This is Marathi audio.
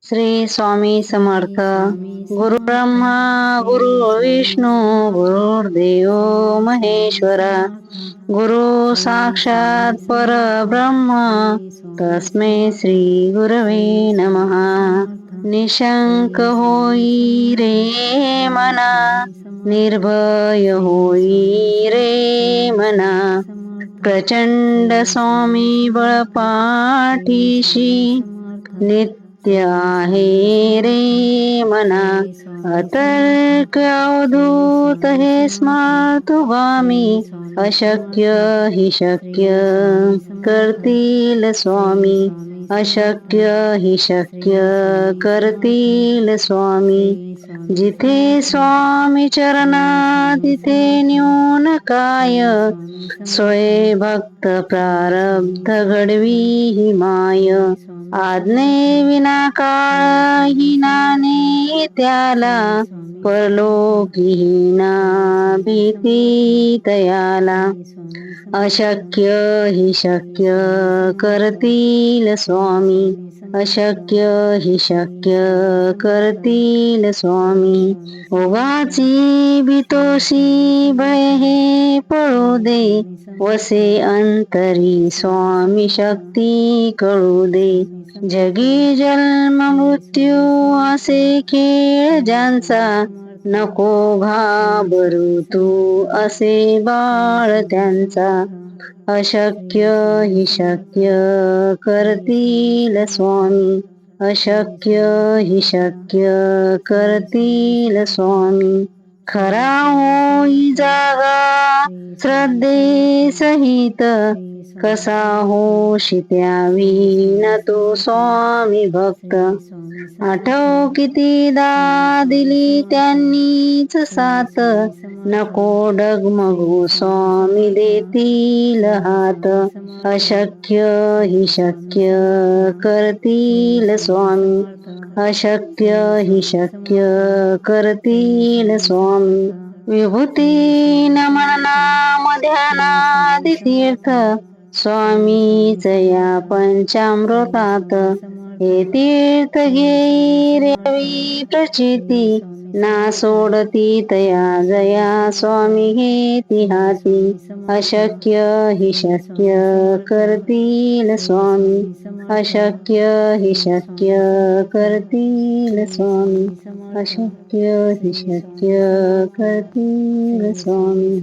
श्री स्वामी समर्थ. गुरु ब्रह्मा गुरु विष्णू गुरुर्देव महेश्वरा. गुरु साक्षात परब्रह्म तस्मै श्री गुरवे नमः. निशंक होई रे मना, निर्भय होई रे मना. प्रचंड स्वामी बळपाठीशी नित्य आहे रे मना. अतर्क अवधूत हे स्मर्तुगामी, अशक्य हि शक्य करतील स्वामी. अशक्य हि शक्य करतील स्वामी. जिथे स्वामी चरणा तिथे न्यून काय, सोय भक्त प्रारब्ध घडवी ही माय. आज्ञे विना काळ हीनाने त्याला, परलोकीहीना भीती तयाला. अशक्य हि शक्य करतील स्वामी. अशक्य हि शक्य करतील स्वामी. उगाची भीतोशी भय हे पळू दे, वसे अंतरी स्वामी शक्ती कळू दे. जगी जन्म मृत्यू असे खेळ ज्यांचा, नको घाबरू तू असे बाळ त्यांचा. अशक्य हि शक्य करतील स्वामी. अशक्य हि शक्य करतील स्वामी. खरा होई जागा श्रद्धे सहित, कसा होशी त्यावीन तू स्वामी भक्त. आठव कितीदा दिली त्यांनीच साथ, नको डगमगू स्वामी देतील हात. अशक्य हि शक्य करतील स्वामी. अशक्य हि शक्य करतील स्वामी. विभूती नमन नाम ध्यानादि तीर्थ, स्वामीच या पंचामृतात. हे तीर्थ घेई रेवी प्रचिती, ना सोडती तया जया स्वामी घेती हाती. अशक्य हि शक्य करतील स्वामी. अशक्य हि शक्य करतील स्वामी. अशक्य हि शक्य करतील स्वामी.